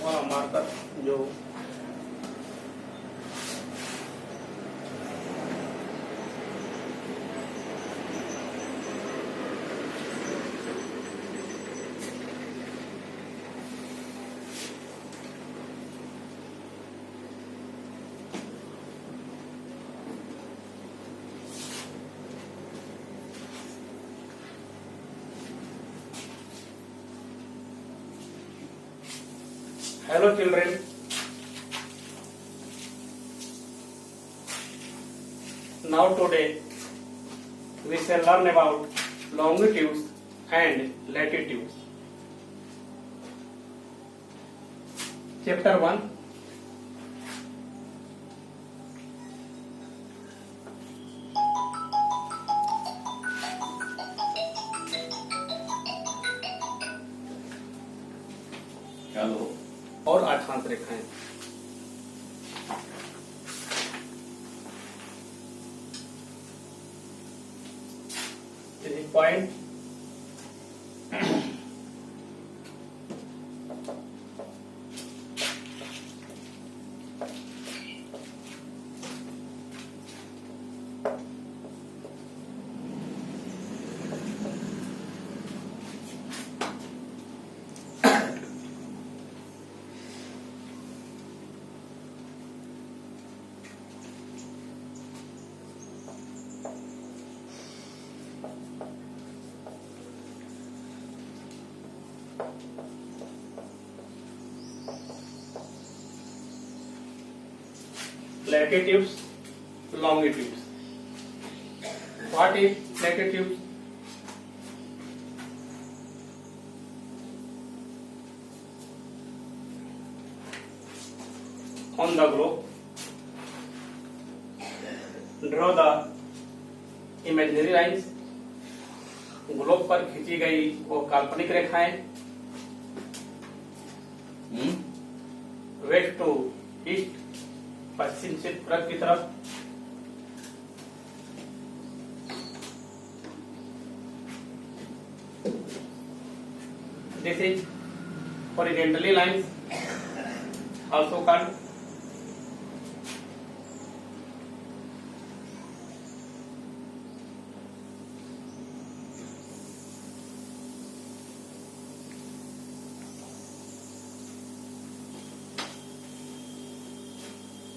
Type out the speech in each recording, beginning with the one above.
वाला मार्कर जो Hello children, now today we shall learn about longitudes and latitudes. Chapter 1. Hello और अक्षांश रेखाएं। Point latitudes, longitudes. What is latitude? On the globe, draw the imaginary lines. Globe पर खींची गई वो काल्पनिक रेखाएं वेस्ट टू ईस्ट, पश्चिम से पूरब की तरफ। This is horizontally lines also called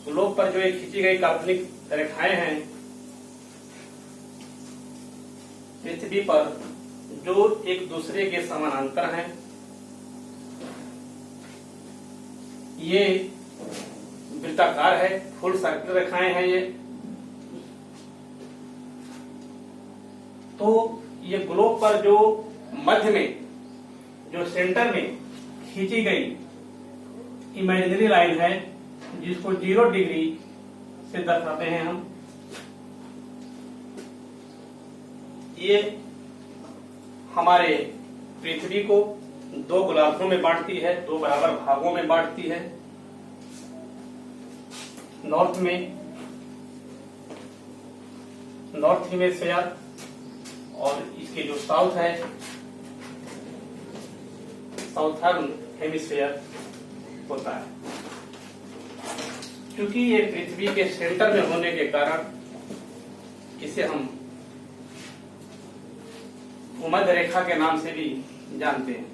globe पर जो एक खींची गई काल्पनिक रेखाएं हैं, पृथ्वी पर जो एक दूसरे के समानांतर हैं, ये वृत्ताकार है, फुल सर्किल रेखाएं हैं ये। तो ये ग्लोब पर जो मध्य में, जो सेंटर में खींची गई इमेजिनरी लाइन है, जिसको 0 डिग्री से दर्शाते हैं हम, ये हमारे पृथ्वी को दो गोलार्धों में बांटती है, दो बराबर भागों में बांटती है। नॉर्थ हेमिस्फीयर और इसके जो साउथ है, साउथर्न हेमिस्फीयर होता है। क्योंकि ये पृथ्वी के सेंटर में होने के कारण इसे हम भूमध्य रेखा के नाम से भी जानते हैं।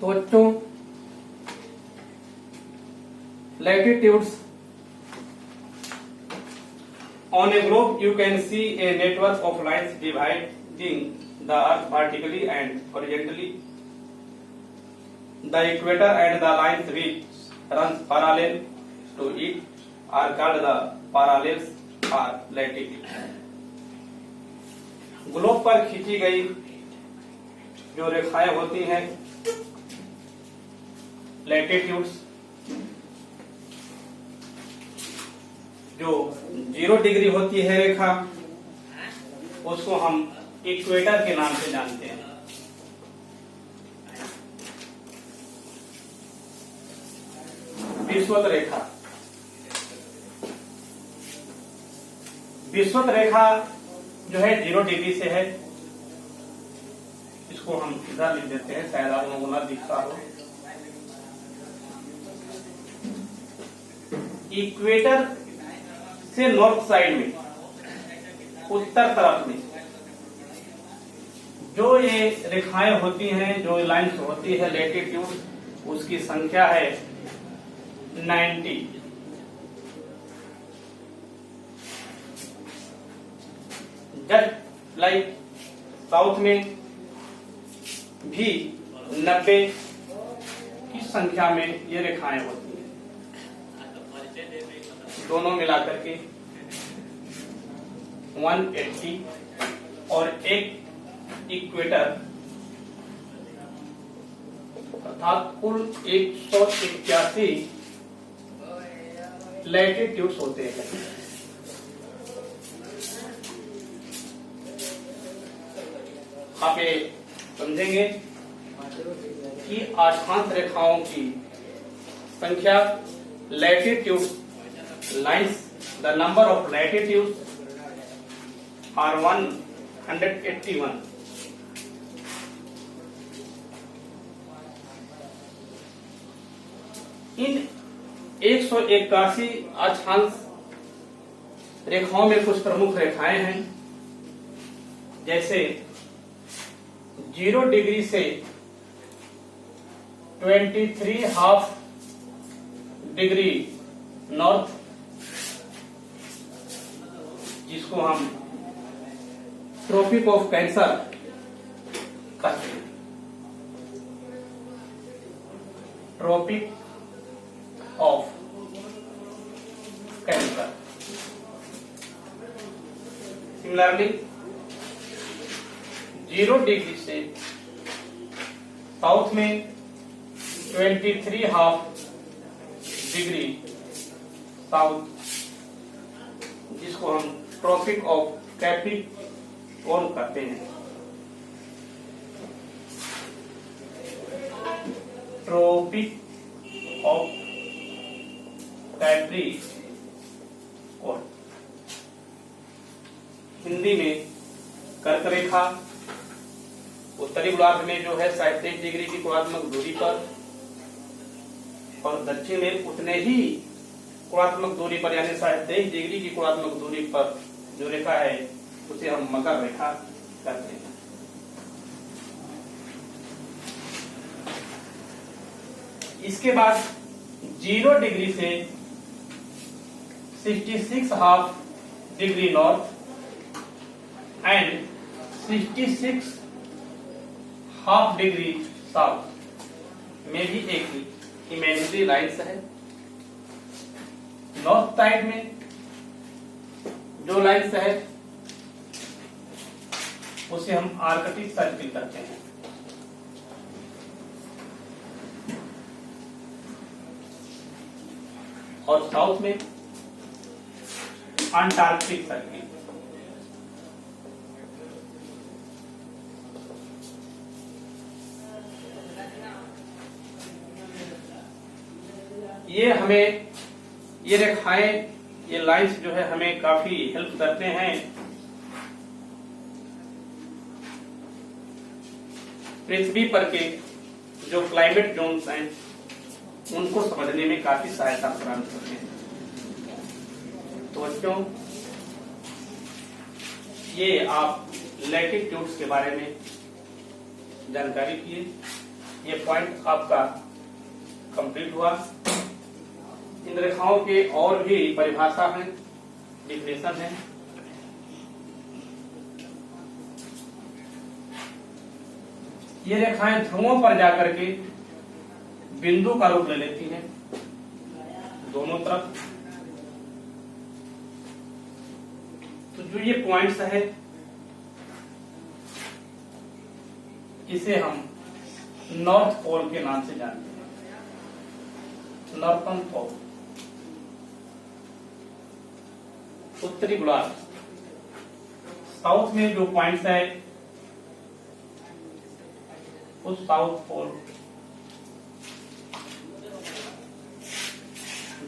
तो बच्चों, latitudes on A globe you can see a network of lines dividing the earth vertically and horizontally. The equator and the lines which runs parallel to it are called the parallels or latitude. Globe पर खींची गई जो रेखाएं होती हैं, latitudes, जो 0 degree होती है रेखा, उसको हम इक्वेटर के नाम से जानते हैं। विषुवत रेखा, विषुवत रेखा जो है 0 डिग्री से है, इसको हम इधर लिख देते हैं, शायद आप लोगों को ना दिखता हो। इक्वेटर से नॉर्थ साइड में, उत्तर तरफ में जो ये रेखाएं होती हैं, जो लाइंस होती है लैटिट्यूड, उसकी संख्या है 90। जस्ट लाइक साउथ में भी 90 की संख्या में ये रेखाएं होती हैं, दोनों मिलाकर के 180, और एक इक्वेटर अर्थात कुल 181 लैटिट्यूड्स होते हैं। आप ये समझेंगे कि अक्षांश रेखाओं की संख्या, latitude lines, the number of latitude are 181। इन 181 अक्षांश रेखाओं में कुछ प्रमुख रेखाएं हैं, जैसे 0 डिग्री से 23½ डिग्री नॉर्थ, जिसको हम ट्रॉपिक ऑफ कैंसर कहते हैं। Tropic of cancer. Similarly 0 degree से साउथ में 23½ डिग्री साउथ, जिसको हम ट्रॉपिक ऑफ कैप्रिकॉर्न कहते हैं। ट्रॉपिक ऑफ कैप्रिकॉर्न, हिंदी में कर्क रेखा। उत्तरी गोलार्ध में जो है 37 डिग्री की कोणात्मक दूरी पर, और दक्षिण में उतने ही कोणात्मक दूरी पर, यानी 23 डिग्री की कोणात्मक दूरी पर जो रेखा है उसे हम मकर रेखा कहते हैं। इसके बाद 0 डिग्री से 66½ degree north and 66½ degree south में भी एक इमेजिनरी लाइन्स है। नॉर्थ साइड में जो लाइन्स है उसे हम आर्कटिक सर्किल कहते हैं। और साउथ में अंटार्कटिक सर्किल। ये हमें, ये रेखाएं, ये लाइंस जो है हमें काफी हेल्प करते हैं पृथ्वी पर के जो क्लाइमेट जोन्स हैं उनको समझने में काफी सहायता प्रदान करते हैं। तो बच्चों, ये आप लैटिट्यूड्स के बारे में जानकारी किए, ये पॉइंट आपका कंप्लीट हुआ। इन रेखाओं के और भी परिभाषा है, डिफिनेशन है। ये रेखाएं ध्रुवों पर जाकर के बिंदु का रूप ले लेती हैं दोनों तरफ। तो जो ये पॉइंट्स है इसे हम नॉर्थ पोल के नाम से जानते हैं। नॉर्थर्न पोल, उत्तरी गोलार्ध। साउथ में जो पॉइंट्स है उस साउथ पोल।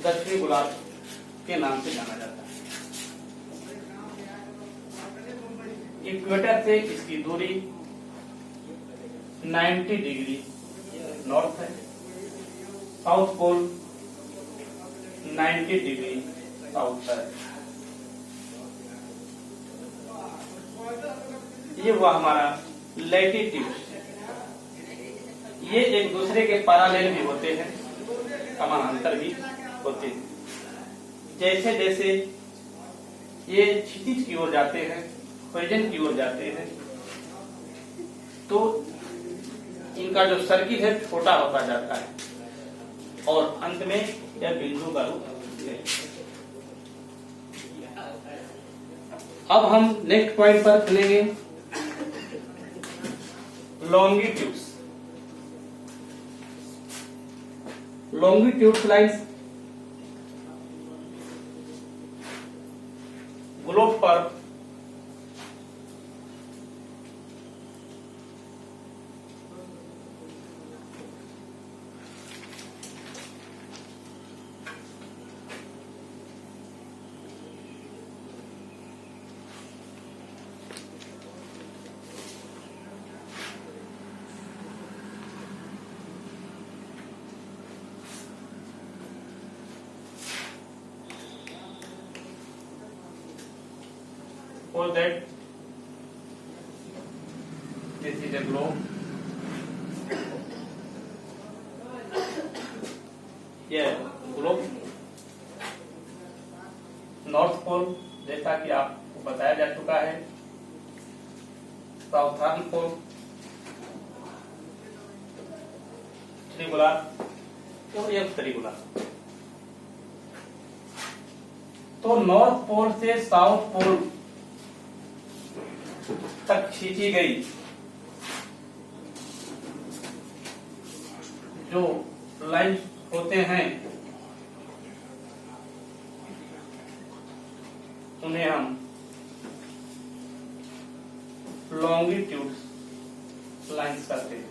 दक्षिणी गोलार्ध के नाम से जाना जाता है। इक्वेटर से इसकी दूरी 90 डिग्री नॉर्थ है, साउथ पोल 90 डिग्री साउथ है। ये हुआ हमारा लैटिट्यूड। ये एक दूसरे के पैरेलल भी होते हैं, समानांतर भी होते हैं। जैसे जैसे ये क्षितिज की ओर जाते हैं, होरिज़ोन की ओर जाते हैं, तो इनका जो सर्किल है छोटा होता जाता है और अंत में यह बिंदु का रूप ले। अब हम नेक्स्ट पॉइंट पर चलेंगे, लॉन्गिट्यूड्स। लॉन्गिट्यूड्स लाइन्स ग्लोब पर for that this is a globe, यह ग्लोब नॉर्थ पोल जैसा कि आपको बताया जा चुका है, साउथर्न पोल त्रिगोलार्ध और यह त्रिगोलार्ध। तो नॉर्थ पोल से साउथ पोल तक खींची गई जो लाइन होते हैं उन्हें हम लॉन्गिट्यूड लाइन्स कहते हैं।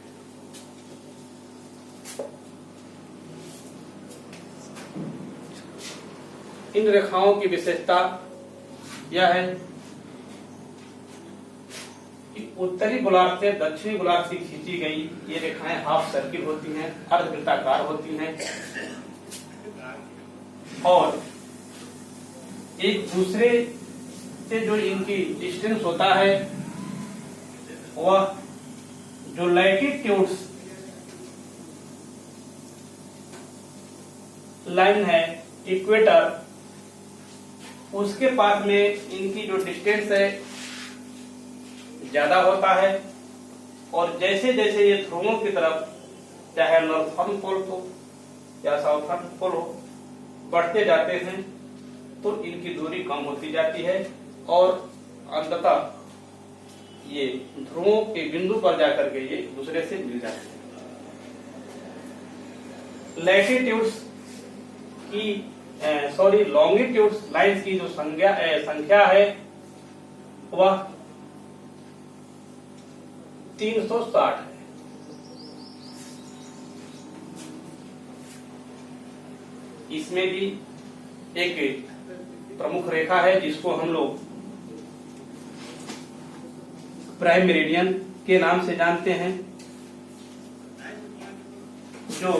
इन रेखाओं की विशेषता यह है कि उत्तरी गोलार्ध से दक्षिणी गोलार्ध से खींची गई ये रेखाएं हाफ सर्किल होती हैं, अर्धवृत्ताकार होती हैं और एक दूसरे से जो इनकी डिस्टेंस होता है वह जो लैटिट्यूड्स लाइन है इक्वेटर, उसके पास में इनकी जो डिस्टेंस है ज्यादा होता है और जैसे जैसे ये ध्रुवों की तरफ चाहे नॉर्थर्न पोल हो या साउथर्न पोल हो बढ़ते जाते हैं तो इनकी दूरी कम होती जाती है और अंततः ये ध्रुवों के बिंदु पर जाकर के ये एक दूसरे से मिल जाते हैं। लैटिट्यूड्स की लॉन्गिट्यूड्स लाइन्स की जो संख्या है वह 360 है। इसमें भी एक प्रमुख रेखा है जिसको हम लोग प्राइम मेरिडियन के नाम से जानते हैं, जो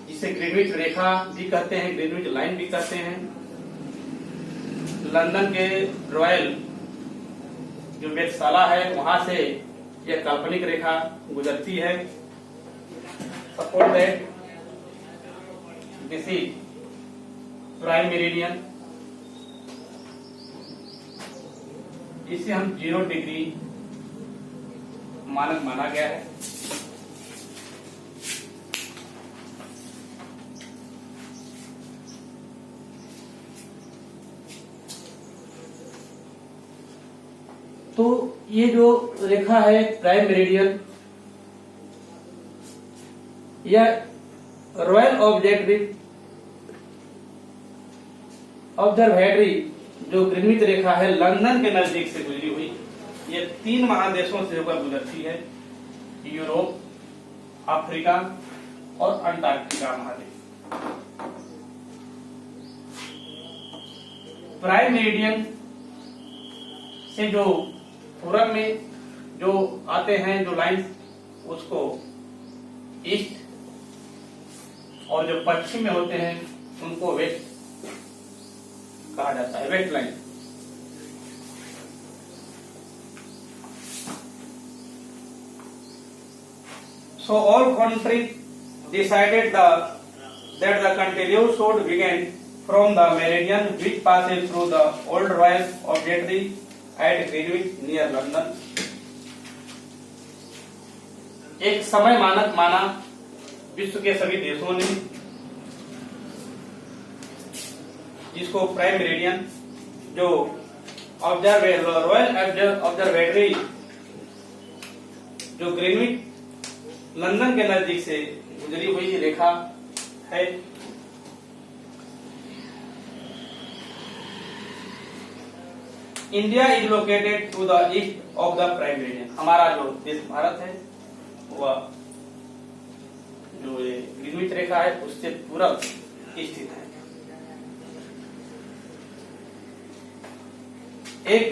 जिसे ग्रीनविच रेखा भी कहते हैं, ग्रीनविच लाइन भी कहते हैं। लंदन के रॉयल जो वेधशाला है वहां से यह काल्पनिक रेखा गुजरती है। Suppose that this is prime meridian, इसे हम 0 डिग्री मानक माना गया है। तो ये जो रेखा है प्राइम मेरिडियन, यह रॉयल ऑब्जर्वेटरी जो ग्रीनविच रेखा है लंदन के नजदीक से गुजरी हुई, ये 3 महादेशों से होकर गुजरती है, यूरोप, अफ्रीका और अंटार्कटिका महादेश। प्राइम मेरिडियन से जो पूरब में जो आते हैं जो लाइंस उसको ईस्ट, और जो पश्चिम में होते हैं उनको वेस्ट कहा जाता है, west line. So all countries decided that the continuous should begin from the meridian which passes through the old Royal Observatory at Greenwich near London। एक समय मानक माना विश्व के सभी देशों ने, जिसको प्राइम मेरिडियन जो रॉयल ऑब्जर्वेटरी जो ग्रीनविच लंदन के नजदीक से गुजरी हुई रेखा है, India is located to the east of the prime meridian. हमारा जो देश भारत है वह जो ये ग्रीनविच रेखा है उससे पूरब स्थित है। एक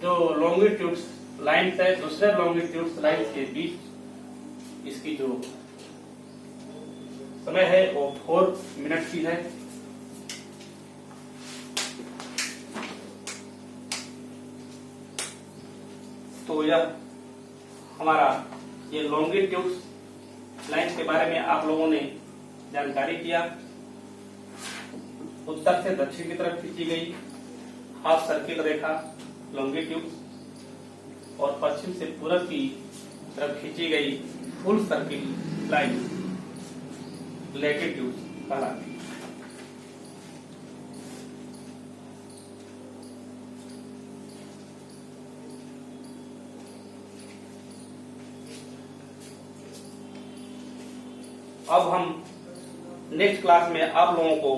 जो लॉन्गिट्यूड्स लाइन्स है दूसरे लॉन्गिट्यूड्स लाइन्स के बीच इसकी जो समय है वो 4 मिनट की है। तो यह हमारा ये लॉन्गिट्यूड्स लाइन्स के बारे में आप लोगों ने जानकारी किया। उत्तर से दक्षिण की तरफ खींची गई हाफ सर्किल रेखा लॉन्गिट्यूड और पश्चिम से पूरब की तरफ खींची गई फुल सर्किल लाइन लैटिट्यूड कहलाती है। अब हम नेक्स्ट क्लास में आप लोगों को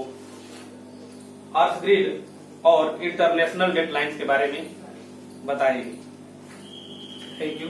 अर्थ ग्रिड और इंटरनेशनल डेट लाइन्स के बारे में बताएंगे। Thank you.